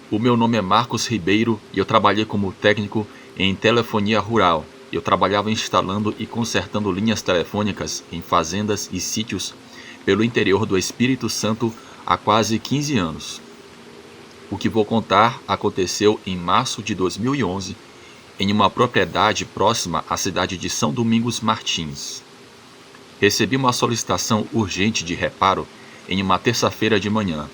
O meu nome é Marcos Ribeiro e eu trabalhei como técnico em telefonia rural. Eu trabalhava instalando e consertando linhas telefônicas em fazendas e sítios pelo interior do Espírito Santo há quase 15 anos. O que vou contar aconteceu em março de 2011, em uma propriedade próxima à cidade de São Domingos Martins. Recebi uma solicitação urgente de reparo em uma terça-feira de manhã.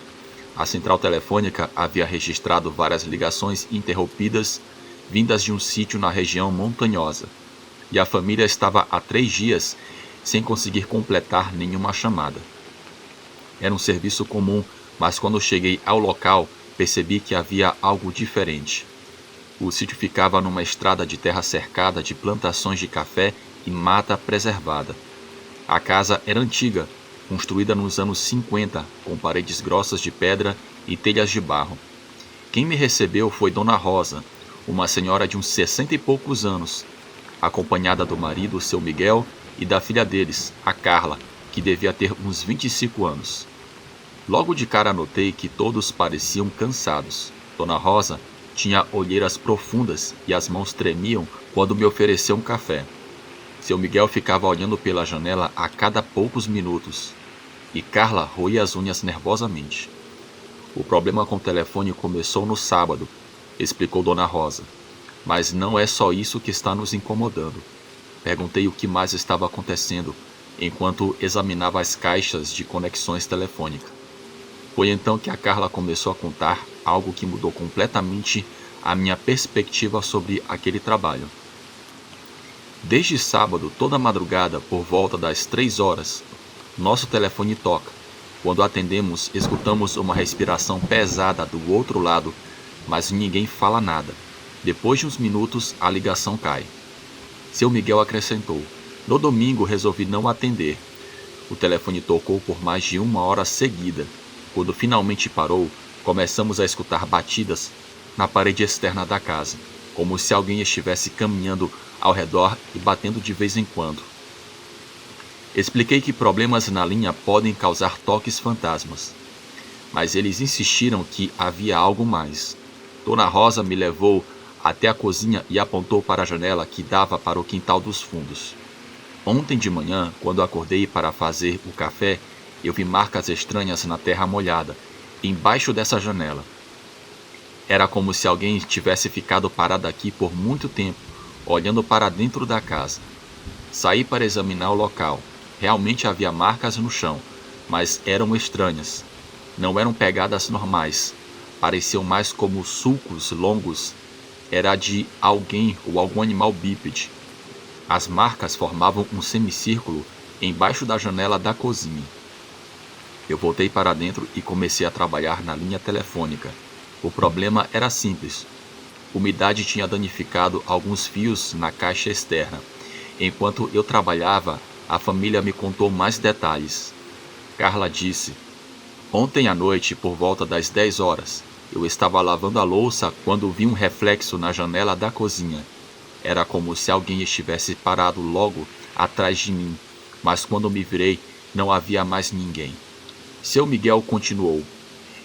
A central telefônica havia registrado várias ligações interrompidas vindas de um sítio na região montanhosa, e a família estava há 3 dias sem conseguir completar nenhuma chamada. Era um serviço comum, mas quando cheguei ao local, percebi que havia algo diferente. O sítio ficava numa estrada de terra cercada de plantações de café e mata preservada. A casa era antiga, construída nos anos 50, com paredes grossas de pedra e telhas de barro. Quem me recebeu foi Dona Rosa, uma senhora de uns 60 e poucos anos, acompanhada do marido, seu Miguel, e da filha deles, a Carla, que devia ter uns 25 anos. Logo de cara notei que todos pareciam cansados. Dona Rosa tinha olheiras profundas e as mãos tremiam quando me ofereceu um café. Seu Miguel ficava olhando pela janela a cada poucos minutos, e Carla roía as unhas nervosamente. O problema com o telefone começou no sábado, explicou Dona Rosa. Mas não é só isso que está nos incomodando. Perguntei o que mais estava acontecendo, enquanto examinava as caixas de conexões telefônicas. Foi então que a Carla começou a contar algo que mudou completamente a minha perspectiva sobre aquele trabalho. Desde sábado, toda madrugada, por volta das 3 horas, nosso telefone toca. Quando atendemos, escutamos uma respiração pesada do outro lado, mas ninguém fala nada. Depois de uns minutos, a ligação cai. Seu Miguel acrescentou: no domingo resolvi não atender. O telefone tocou por mais de 1 hora seguida. Quando finalmente parou, começamos a escutar batidas na parede externa da casa, como se alguém estivesse caminhando ao redor e batendo de vez em quando. Expliquei que problemas na linha podem causar toques fantasmas, mas eles insistiram que havia algo mais. Dona Rosa me levou até a cozinha e apontou para a janela que dava para o quintal dos fundos. Ontem de manhã, quando acordei para fazer o café, eu vi marcas estranhas na terra molhada, embaixo dessa janela. Era como se alguém tivesse ficado parado aqui por muito tempo, olhando para dentro da casa. Saí para examinar o local. Realmente havia marcas no chão, mas eram estranhas. Não eram pegadas normais. Pareciam mais como sulcos longos. Era de alguém ou algum animal bípede. As marcas formavam um semicírculo embaixo da janela da cozinha. Eu voltei para dentro e comecei a trabalhar na linha telefônica. O problema era simples. Umidade tinha danificado alguns fios na caixa externa. Enquanto eu trabalhava, a família me contou mais detalhes. Carla disse: ontem à noite, por volta das 10 horas, eu estava lavando a louça quando vi um reflexo na janela da cozinha. Era como se alguém estivesse parado logo atrás de mim, mas quando me virei, não havia mais ninguém. Seu Miguel continuou.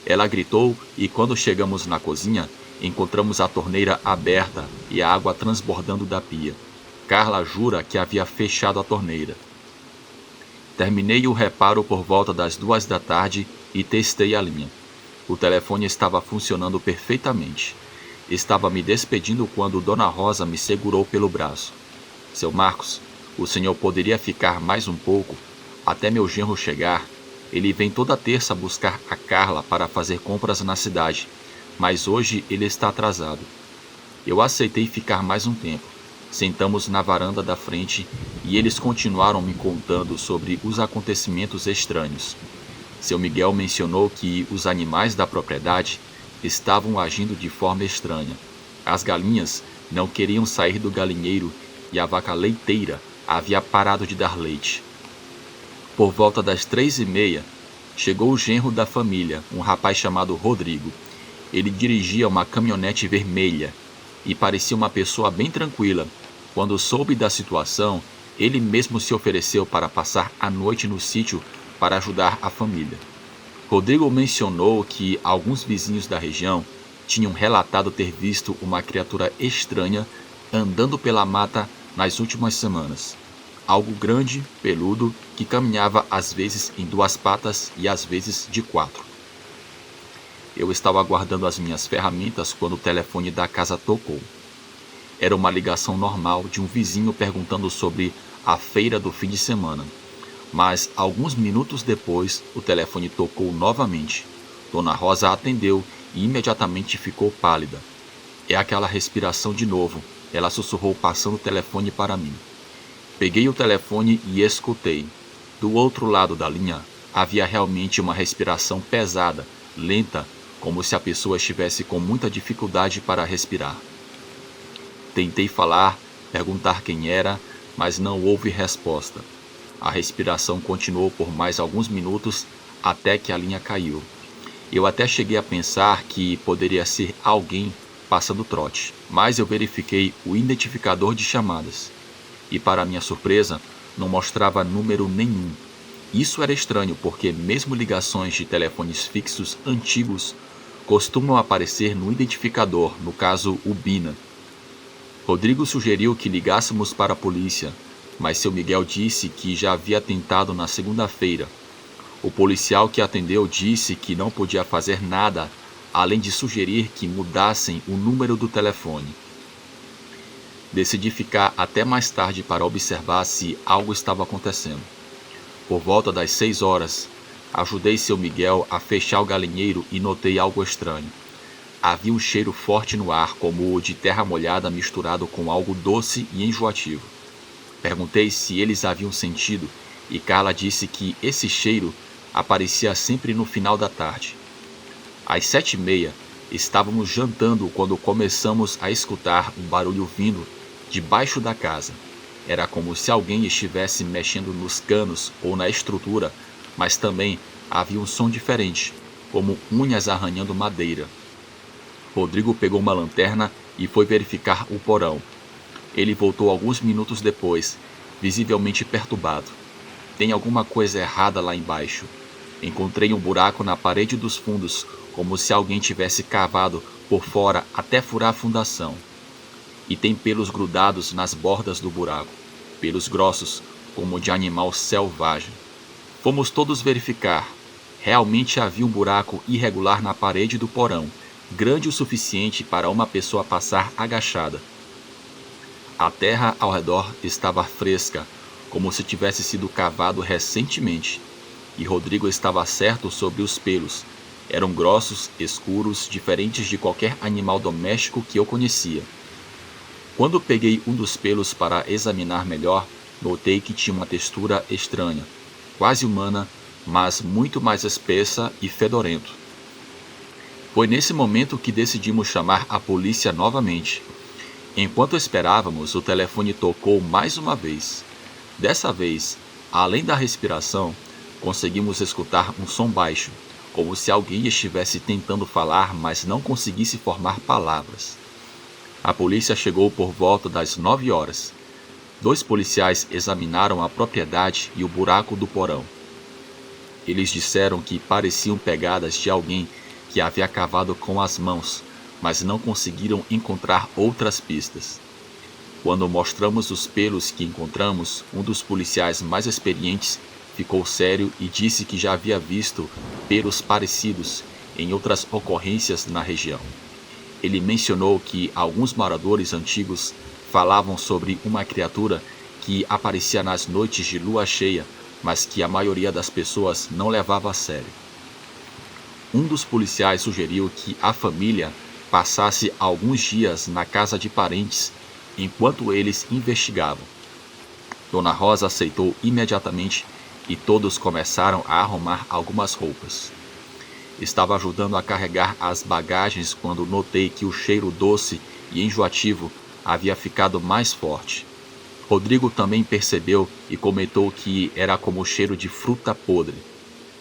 Ela gritou e quando chegamos na cozinha, encontramos a torneira aberta e a água transbordando da pia. Carla jura que havia fechado a torneira. Terminei o reparo por volta das 2 da tarde e testei a linha. O telefone estava funcionando perfeitamente. Estava me despedindo quando Dona Rosa me segurou pelo braço. Seu Marcos, o senhor poderia ficar mais um pouco, até meu genro chegar. Ele vem toda terça buscar a Carla para fazer compras na cidade, mas hoje ele está atrasado. Eu aceitei ficar mais um tempo. Sentamos na varanda da frente e eles continuaram me contando sobre os acontecimentos estranhos. Seu Miguel mencionou que os animais da propriedade estavam agindo de forma estranha. As galinhas não queriam sair do galinheiro e a vaca leiteira havia parado de dar leite. Por volta das 3h30, chegou o genro da família, um rapaz chamado Rodrigo. Ele dirigia uma caminhonete vermelha e parecia uma pessoa bem tranquila. Quando soube da situação, ele mesmo se ofereceu para passar a noite no sítio para ajudar a família. Rodrigo mencionou que alguns vizinhos da região tinham relatado ter visto uma criatura estranha andando pela mata nas últimas semanas. Algo grande, peludo, que caminhava às vezes em 2 patas e às vezes de 4. Eu estava guardando as minhas ferramentas quando o telefone da casa tocou. Era uma ligação normal de um vizinho perguntando sobre a feira do fim de semana. Mas, alguns minutos depois, o telefone tocou novamente. Dona Rosa atendeu e imediatamente ficou pálida. É aquela respiração de novo, ela sussurrou passando o telefone para mim. Peguei o telefone e escutei. Do outro lado da linha, havia realmente uma respiração pesada, lenta, como se a pessoa estivesse com muita dificuldade para respirar. Tentei falar, perguntar quem era, mas não houve resposta. A respiração continuou por mais alguns minutos até que a linha caiu. Eu até cheguei a pensar que poderia ser alguém passando trote, mas eu verifiquei o identificador de chamadas. E para minha surpresa, não mostrava número nenhum. Isso era estranho porque mesmo ligações de telefones fixos antigos costumam aparecer no identificador, no caso o BINA. Rodrigo sugeriu que ligássemos para a polícia, mas seu Miguel disse que já havia tentado na segunda-feira. O policial que atendeu disse que não podia fazer nada, além de sugerir que mudassem o número do telefone. Decidi ficar até mais tarde para observar se algo estava acontecendo. Por volta das 6 horas, ajudei seu Miguel a fechar o galinheiro e notei algo estranho. Havia um cheiro forte no ar, como o de terra molhada misturado com algo doce e enjoativo. Perguntei se eles haviam sentido e Carla disse que esse cheiro aparecia sempre no final da tarde. Às 7h30, estávamos jantando quando começamos a escutar um barulho vindo debaixo da casa. Era como se alguém estivesse mexendo nos canos ou na estrutura, mas também havia um som diferente, como unhas arranhando madeira. Rodrigo pegou uma lanterna e foi verificar o porão. Ele voltou alguns minutos depois, visivelmente perturbado. Tem alguma coisa errada lá embaixo. Encontrei um buraco na parede dos fundos, como se alguém tivesse cavado por fora até furar a fundação. E tem pelos grudados nas bordas do buraco, pelos grossos, como de animal selvagem. Fomos todos verificar. Realmente havia um buraco irregular na parede do porão, grande o suficiente para uma pessoa passar agachada. A terra ao redor estava fresca, como se tivesse sido cavado recentemente, e Rodrigo estava certo sobre os pelos. Eram grossos, escuros, diferentes de qualquer animal doméstico que eu conhecia. Quando peguei um dos pelos para examinar melhor, notei que tinha uma textura estranha, quase humana, mas muito mais espessa e fedorento. Foi nesse momento que decidimos chamar a polícia novamente. Enquanto esperávamos, o telefone tocou mais uma vez. Dessa vez, além da respiração, conseguimos escutar um som baixo, como se alguém estivesse tentando falar, mas não conseguisse formar palavras. A polícia chegou por volta das 9 horas. 2 policiais examinaram a propriedade e o buraco do porão. Eles disseram que pareciam pegadas de alguém que havia cavado com as mãos, mas não conseguiram encontrar outras pistas. Quando mostramos os pelos que encontramos, um dos policiais mais experientes ficou sério e disse que já havia visto pelos parecidos em outras ocorrências na região. Ele mencionou que alguns moradores antigos falavam sobre uma criatura que aparecia nas noites de lua cheia, mas que a maioria das pessoas não levava a sério. Um dos policiais sugeriu que a família passasse alguns dias na casa de parentes enquanto eles investigavam. Dona Rosa aceitou imediatamente e todos começaram a arrumar algumas roupas. Estava ajudando a carregar as bagagens quando notei que o cheiro doce e enjoativo havia ficado mais forte. Rodrigo também percebeu e comentou que era como o cheiro de fruta podre.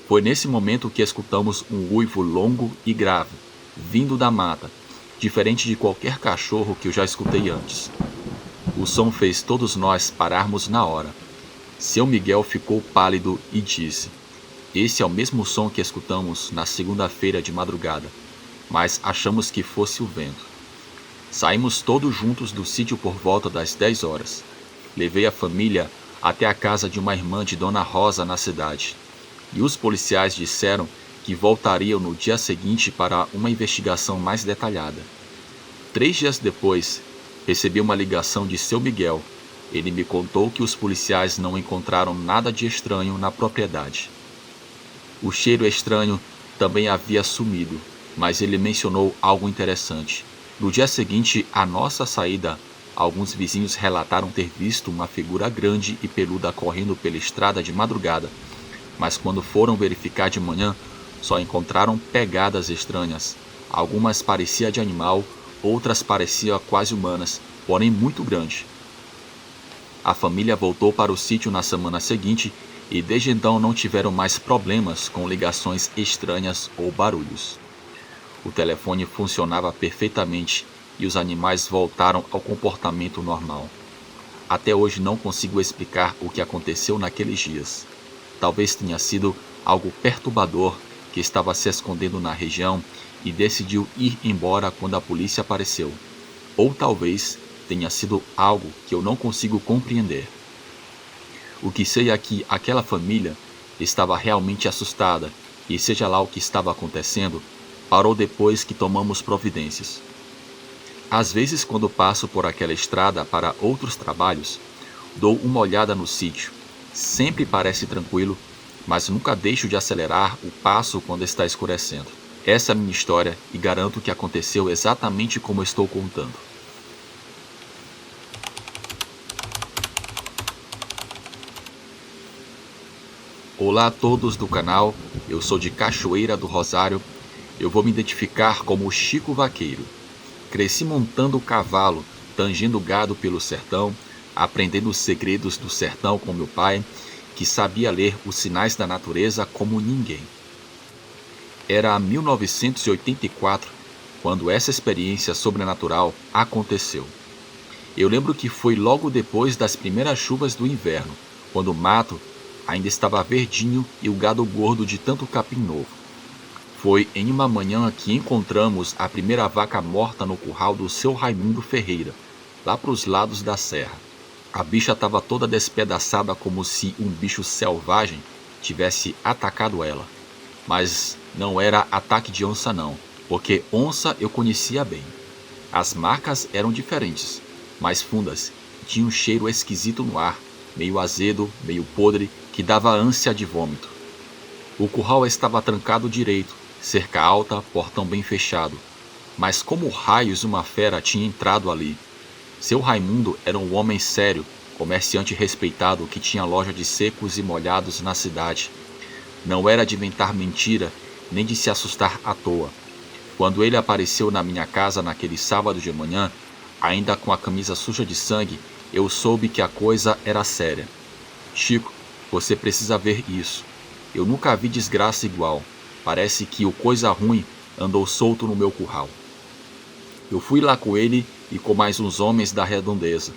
Foi nesse momento que escutamos um uivo longo e grave, vindo da mata, diferente de qualquer cachorro que eu já escutei antes. O som fez todos nós pararmos na hora. Seu Miguel ficou pálido e disse: "Esse é o mesmo som que escutamos na segunda-feira de madrugada." mas achamos que fosse o vento. Saímos todos juntos do sítio por volta das 10 horas. Levei a família até a casa de uma irmã de Dona Rosa na cidade, e os policiais disseram que voltariam no dia seguinte para uma investigação mais detalhada. 3 dias depois, recebi uma ligação de seu Miguel. Ele me contou que os policiais não encontraram nada de estranho na propriedade. O cheiro estranho também havia sumido, mas ele mencionou algo interessante. No dia seguinte à nossa saída, alguns vizinhos relataram ter visto uma figura grande e peluda correndo pela estrada de madrugada, mas quando foram verificar de manhã, só encontraram pegadas estranhas. Algumas pareciam de animal, outras pareciam quase humanas, porém muito grande. A família voltou para o sítio na semana seguinte e desde então não tiveram mais problemas com ligações estranhas ou barulhos. O telefone funcionava perfeitamente e os animais voltaram ao comportamento normal. Até hoje não consigo explicar o que aconteceu naqueles dias. Talvez tenha sido algo perturbador que estava se escondendo na região e decidiu ir embora quando a polícia apareceu. Ou talvez tenha sido algo que eu não consigo compreender. O que sei é que aquela família estava realmente assustada e, seja lá o que estava acontecendo, parou depois que tomamos providências. Às vezes, quando passo por aquela estrada para outros trabalhos, dou uma olhada no sítio. Sempre parece tranquilo, mas nunca deixo de acelerar o passo quando está escurecendo. Essa é a minha história e garanto que aconteceu exatamente como estou contando. Olá a todos do canal, eu sou de Cachoeira do Rosário. Eu vou me identificar como Chico Vaqueiro. Cresci montando cavalo, tangendo gado pelo sertão, aprendendo os segredos do sertão com meu pai, que sabia ler os sinais da natureza como ninguém. Era 1984 quando essa experiência sobrenatural aconteceu. Eu lembro que foi logo depois das primeiras chuvas do inverno, quando o mato ainda estava verdinho e o gado gordo de tanto capim novo. Foi em uma manhã que encontramos a primeira vaca morta no curral do seu Raimundo Ferreira, lá para os lados da serra. A bicha estava toda despedaçada como se um bicho selvagem tivesse atacado ela. Mas não era ataque de onça não, porque onça eu conhecia bem. As marcas eram diferentes, mais fundas, tinha um cheiro esquisito no ar, meio azedo, meio podre, que dava ânsia de vômito. O curral estava trancado direito, cerca alta, portão bem fechado. Mas como raios uma fera tinha entrado ali? Seu Raimundo era um homem sério, comerciante respeitado que tinha loja de secos e molhados na cidade. Não era de inventar mentira, nem de se assustar à toa. Quando ele apareceu na minha casa naquele sábado de manhã, ainda com a camisa suja de sangue, eu soube que a coisa era séria. Chico, você precisa ver isso. Eu nunca vi desgraça igual. Parece que o coisa ruim andou solto no meu curral. Eu fui lá com ele e com mais uns homens da redondeza.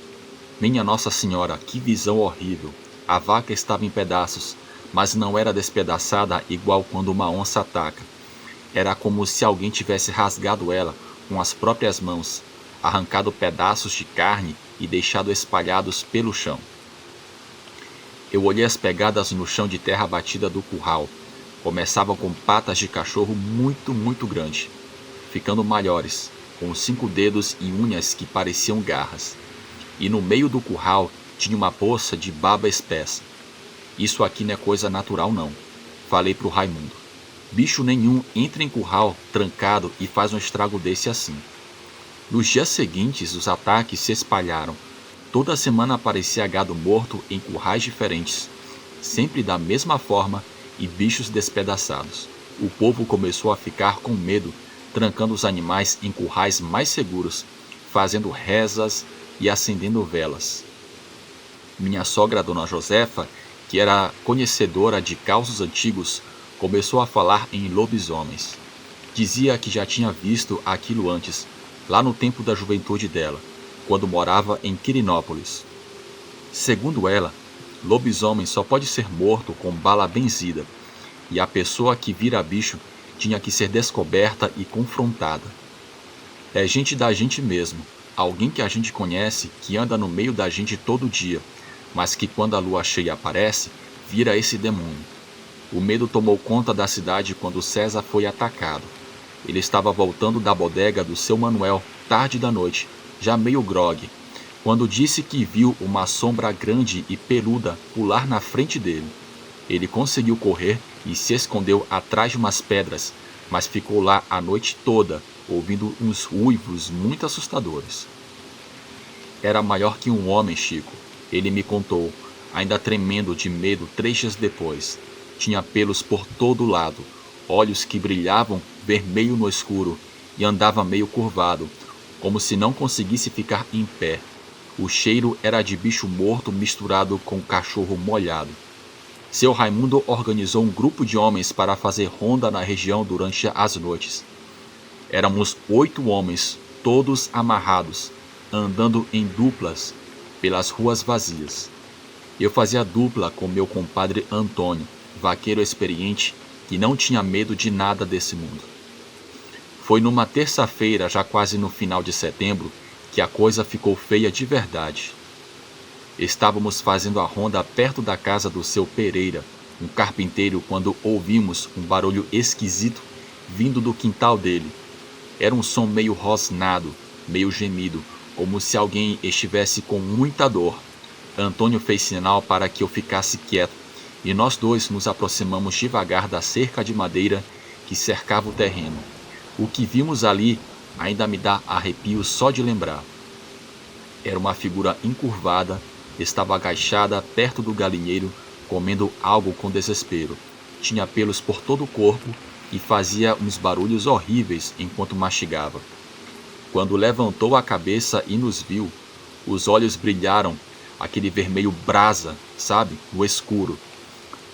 Minha Nossa Senhora, que visão horrível. A vaca estava em pedaços, mas não era despedaçada igual quando uma onça ataca. Era como se alguém tivesse rasgado ela com as próprias mãos, arrancado pedaços de carne e deixado espalhados pelo chão. Eu olhei as pegadas no chão de terra batida do curral. Começavam com patas de cachorro muito grande, ficando maiores, com 5 dedos e unhas que pareciam garras. E no meio do curral tinha uma poça de baba espessa. Isso aqui não é coisa natural não, falei pro Raimundo. Bicho nenhum entra em curral trancado e faz um estrago desse assim. Nos dias seguintes os ataques se espalharam. Toda semana aparecia gado morto em currais diferentes, sempre da mesma forma e bichos despedaçados. O povo começou a ficar com medo, trancando os animais em currais mais seguros, fazendo rezas e acendendo velas. Minha sogra, Dona Josefa, que era conhecedora de causos antigos, começou a falar em lobisomens. Dizia que já tinha visto aquilo antes, lá no tempo da juventude dela, quando morava em Quirinópolis. Segundo ela, lobisomem só pode ser morto com bala benzida, e a pessoa que vira bicho tinha que ser descoberta e confrontada. É gente da gente mesmo, alguém que a gente conhece, que anda no meio da gente todo dia, mas que quando a lua cheia aparece, vira esse demônio. O medo tomou conta da cidade quando César foi atacado. Ele estava voltando da bodega do seu Manuel, tarde da noite, já meio grogue, quando disse que viu uma sombra grande e peluda pular na frente dele. Ele conseguiu correr e se escondeu atrás de umas pedras, mas ficou lá a noite toda, ouvindo uns uivos muito assustadores. Era maior que um homem, Chico. Ele me contou, ainda tremendo de medo 3 dias depois. Tinha pelos por todo lado, olhos que brilhavam vermelho no escuro e andava meio curvado, como se não conseguisse ficar em pé. O cheiro era de bicho morto misturado com cachorro molhado. Seu Raimundo organizou um grupo de homens para fazer ronda na região durante as noites. Éramos 8 homens, todos amarrados, andando em duplas pelas ruas vazias. Eu fazia dupla com meu compadre Antônio, vaqueiro experiente que não tinha medo de nada desse mundo. Foi numa terça-feira, já quase no final de setembro, que a coisa ficou feia de verdade. Estávamos fazendo a ronda perto da casa do seu Pereira, um carpinteiro, quando ouvimos um barulho esquisito vindo do quintal dele. Era um som meio rosnado, meio gemido, como se alguém estivesse com muita dor. Antônio fez sinal para que eu ficasse quieto, e nós dois nos aproximamos devagar da cerca de madeira que cercava o terreno. O que vimos ali ainda me dá arrepio só de lembrar. Era uma figura encurvada, estava agachada perto do galinheiro, comendo algo com desespero. Tinha pelos por todo o corpo e fazia uns barulhos horríveis enquanto mastigava. Quando levantou a cabeça e nos viu, os olhos brilharam, aquele vermelho brasa, sabe, no escuro.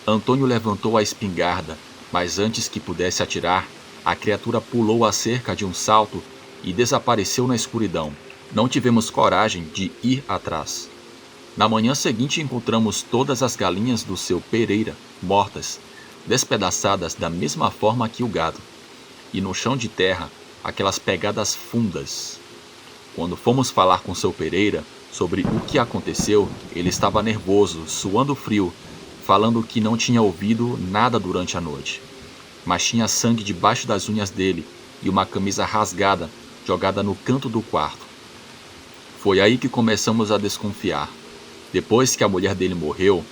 Antônio levantou a espingarda, mas antes que pudesse atirar, a criatura pulou a cerca de um salto e desapareceu na escuridão. Não tivemos coragem de ir atrás. Na manhã seguinte encontramos todas as galinhas do seu Pereira, mortas, despedaçadas da mesma forma que o gado, e no chão de terra, aquelas pegadas fundas. Quando fomos falar com seu Pereira sobre o que aconteceu, ele estava nervoso, suando frio, falando que não tinha ouvido nada durante a noite, mas tinha sangue debaixo das unhas dele e uma camisa rasgada jogada no canto do quarto. Foi aí que começamos a desconfiar. Depois que a mulher dele morreu,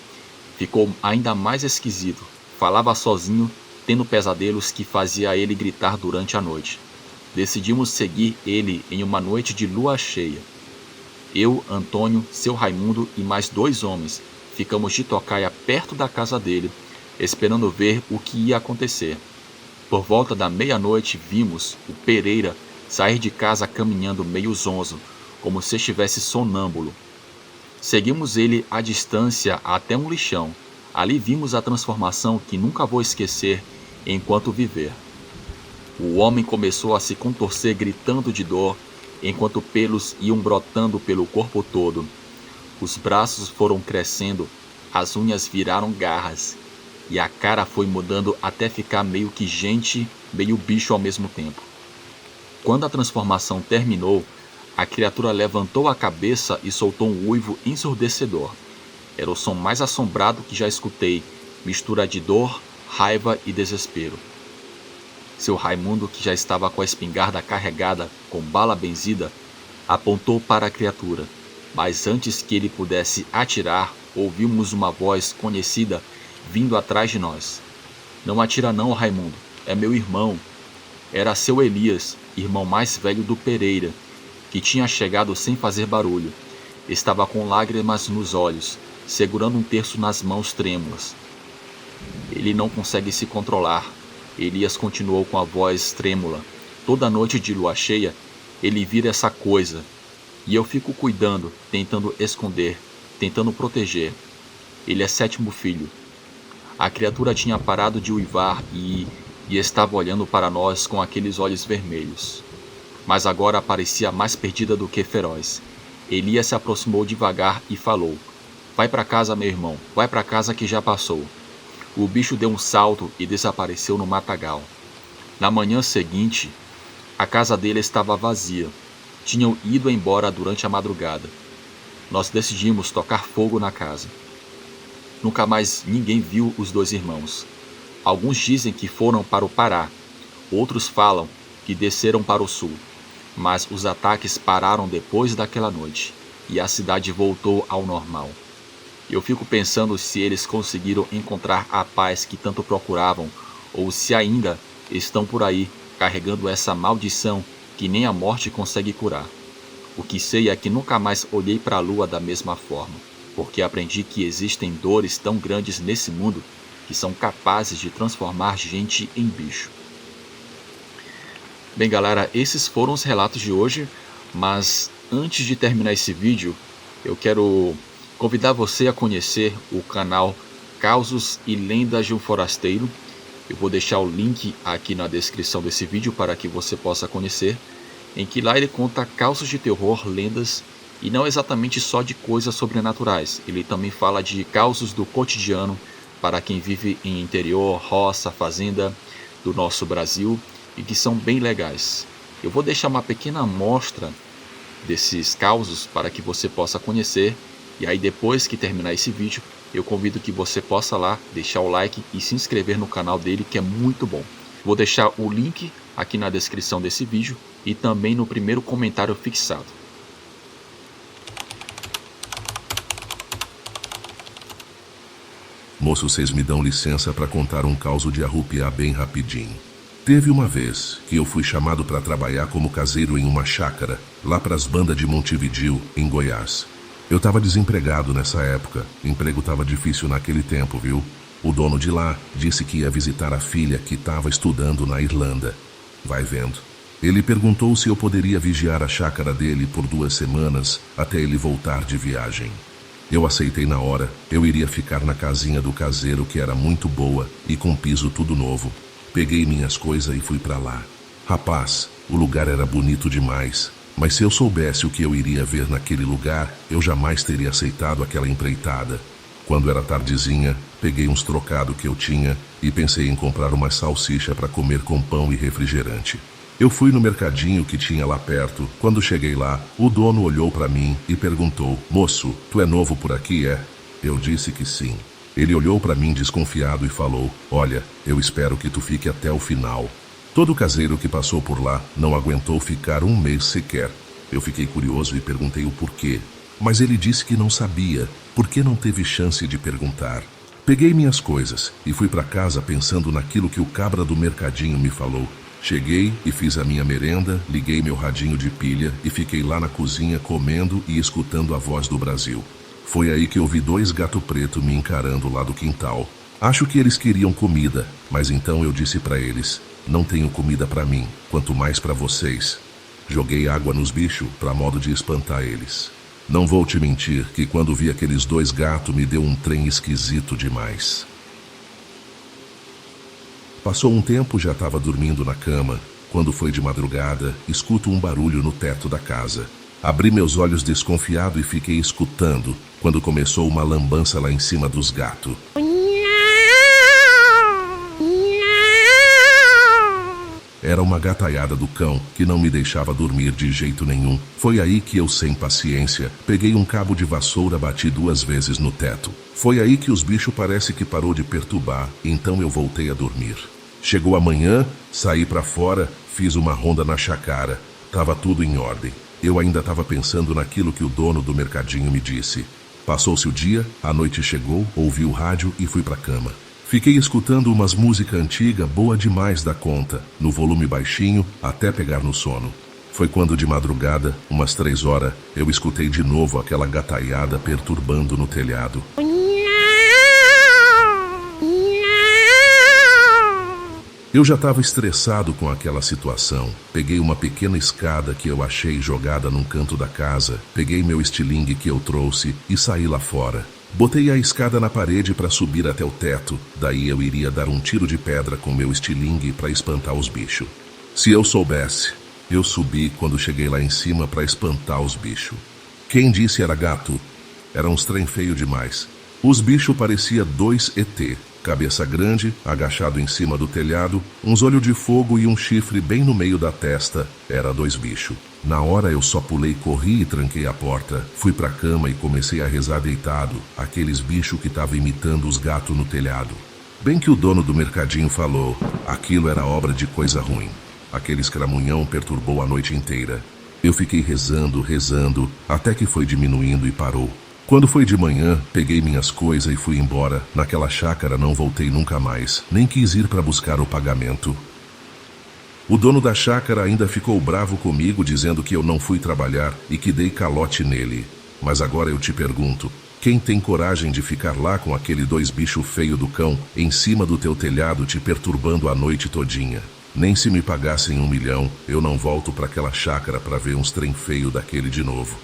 ficou ainda mais esquisito. Falava sozinho, tendo pesadelos que fazia ele gritar durante a noite. Decidimos seguir ele em uma noite de lua cheia. Eu, Antônio, seu Raimundo e mais 2 homens ficamos de tocaia perto da casa dele, esperando ver o que ia acontecer. Por volta da meia-noite vimos o Pereira sair de casa caminhando meio zonzo, como se estivesse sonâmbulo. Seguimos ele à distância até um lixão. Ali vimos a transformação que nunca vou esquecer enquanto viver. O homem começou a se contorcer gritando de dor, enquanto pelos iam brotando pelo corpo todo. Os braços foram crescendo, as unhas viraram garras, e a cara foi mudando até ficar meio que gente, meio bicho ao mesmo tempo. Quando a transformação terminou, a criatura levantou a cabeça e soltou um uivo ensurdecedor. Era o som mais assombrado que já escutei, mistura de dor, raiva e desespero. Seu Raimundo, que já estava com a espingarda carregada com bala benzida, apontou para a criatura, mas antes que ele pudesse atirar, ouvimos uma voz conhecida vindo atrás de nós. Não atira não, Raimundo, é meu irmão. Era seu Elias, irmão mais velho do Pereira, que tinha chegado sem fazer barulho. Estava com lágrimas nos olhos, segurando um terço nas mãos trêmulas. Ele não consegue se controlar. Elias continuou com a voz trêmula. Toda noite de lua cheia, ele vira essa coisa. E eu fico cuidando, tentando esconder, tentando proteger. Ele é 7º filho. A criatura tinha parado de uivar e estava olhando para nós com aqueles olhos vermelhos. Mas agora parecia mais perdida do que feroz. Elias se aproximou devagar e falou: "Vai para casa, meu irmão, vai para casa que já passou." O bicho deu um salto e desapareceu no matagal. Na manhã seguinte, a casa dele estava vazia. Tinham ido embora durante a madrugada. Nós decidimos tocar fogo na casa. Nunca mais ninguém viu os dois irmãos. Alguns dizem que foram para o Pará. Outros falam que desceram para o sul. Mas os ataques pararam depois daquela noite e a cidade voltou ao normal. Eu fico pensando se eles conseguiram encontrar a paz que tanto procuravam ou se ainda estão por aí carregando essa maldição que nem a morte consegue curar. O que sei é que nunca mais olhei para a lua da mesma forma, porque aprendi que existem dores tão grandes nesse mundo que são capazes de transformar gente em bicho. Bem, galera, esses foram os relatos de hoje, mas antes de terminar esse vídeo, eu quero convidar você a conhecer o canal Causos e Lendas de um Forasteiro. Eu vou deixar o link aqui na descrição desse vídeo para que você possa conhecer, em que lá ele conta causos de terror, lendas, e não exatamente só de coisas sobrenaturais. Ele também fala de causos do cotidiano para quem vive em interior, roça, fazenda do nosso Brasil, e que são bem legais. Eu vou deixar uma pequena amostra desses causos para que você possa conhecer, e aí depois que terminar esse vídeo, eu convido que você possa lá deixar o like e se inscrever no canal dele, que é muito bom. Vou deixar o link aqui na descrição desse vídeo e também no primeiro comentário fixado. Moço, vocês me dão licença para contar um caso de arrupiar bem rapidinho. Teve uma vez que eu fui chamado para trabalhar como caseiro em uma chácara, lá para as bandas de Montevidéu, em Goiás. Eu estava desempregado nessa época, emprego estava difícil naquele tempo, viu? O dono de lá disse que ia visitar a filha que estava estudando na Irlanda. Vai vendo. Ele perguntou se eu poderia vigiar a chácara dele por 2 semanas até ele voltar de viagem. Eu aceitei na hora. Eu iria ficar na casinha do caseiro, que era muito boa e com piso tudo novo. Peguei minhas coisas e fui para lá. Rapaz, o lugar era bonito demais, mas se eu soubesse o que eu iria ver naquele lugar, eu jamais teria aceitado aquela empreitada. Quando era tardezinha, peguei uns trocados que eu tinha e pensei em comprar uma salsicha para comer com pão e refrigerante. Eu fui no mercadinho que tinha lá perto. Quando cheguei lá, o dono olhou para mim e perguntou: "Moço, tu é novo por aqui, é?" Eu disse que sim. Ele olhou para mim desconfiado e falou: "Olha, eu espero que tu fique até o final." Todo caseiro que passou por lá não aguentou ficar 1 mês sequer. Eu fiquei curioso e perguntei o porquê. Mas ele disse que não sabia, porque não teve chance de perguntar. Peguei minhas coisas e fui para casa pensando naquilo que o cabra do mercadinho me falou. Cheguei e fiz a minha merenda, liguei meu radinho de pilha e fiquei lá na cozinha comendo e escutando a voz do Brasil. Foi aí que eu vi 2 gatos pretos me encarando lá do quintal. Acho que eles queriam comida, mas então eu disse para eles: "Não tenho comida para mim, quanto mais para vocês." Joguei água nos bichos para modo de espantar eles. Não vou te mentir que quando vi aqueles 2 gatos me deu um trem esquisito demais. Passou um tempo, já estava dormindo na cama. Quando foi de madrugada, escuto um barulho no teto da casa. Abri meus olhos desconfiado e fiquei escutando, quando começou uma lambança lá em cima dos gatos. Era uma gataiada do cão que não me deixava dormir de jeito nenhum. Foi aí que eu, sem paciência, peguei um cabo de vassoura, bati 2 vezes no teto. Foi aí que os bichos parece que parou de perturbar, então eu voltei a dormir. Chegou a manhã, saí para fora, fiz uma ronda na chácara. Tava tudo em ordem. Eu ainda estava pensando naquilo que o dono do mercadinho me disse. Passou-se o dia, a noite chegou, ouvi o rádio e fui para cama. Fiquei escutando umas músicas antigas, boa demais da conta, no volume baixinho, até pegar no sono. Foi quando de madrugada, umas 3 horas, eu escutei de novo aquela gataiada perturbando no telhado. Eu já estava estressado com aquela situação. Peguei uma pequena escada que eu achei jogada num canto da casa, peguei meu estilingue que eu trouxe e saí lá fora. Botei a escada na parede para subir até o teto, daí eu iria dar um tiro de pedra com meu estilingue para espantar os bichos. Se eu soubesse, eu subi quando cheguei lá em cima para espantar os bichos. Quem disse era gato? Era uns trem feio demais. Os bichos pareciam 2 ET. Cabeça grande, agachado em cima do telhado, uns olhos de fogo e um chifre bem no meio da testa. Era 2 bichos. Na hora eu só pulei, corri e tranquei a porta. Fui pra cama e comecei a rezar deitado, aqueles bichos que estavam imitando os gatos no telhado. Bem que o dono do mercadinho falou, aquilo era obra de coisa ruim. Aquele escramunhão perturbou a noite inteira. Eu fiquei rezando, até que foi diminuindo e parou. Quando foi de manhã, peguei minhas coisas e fui embora. Naquela chácara não voltei nunca mais, nem quis ir para buscar o pagamento. O dono da chácara ainda ficou bravo comigo, dizendo que eu não fui trabalhar e que dei calote nele. Mas agora eu te pergunto, quem tem coragem de ficar lá com aquele 2 bichos feio do cão em cima do teu telhado te perturbando a noite todinha? Nem se me pagassem 1 milhão, eu não volto para aquela chácara para ver uns trem feio daquele de novo.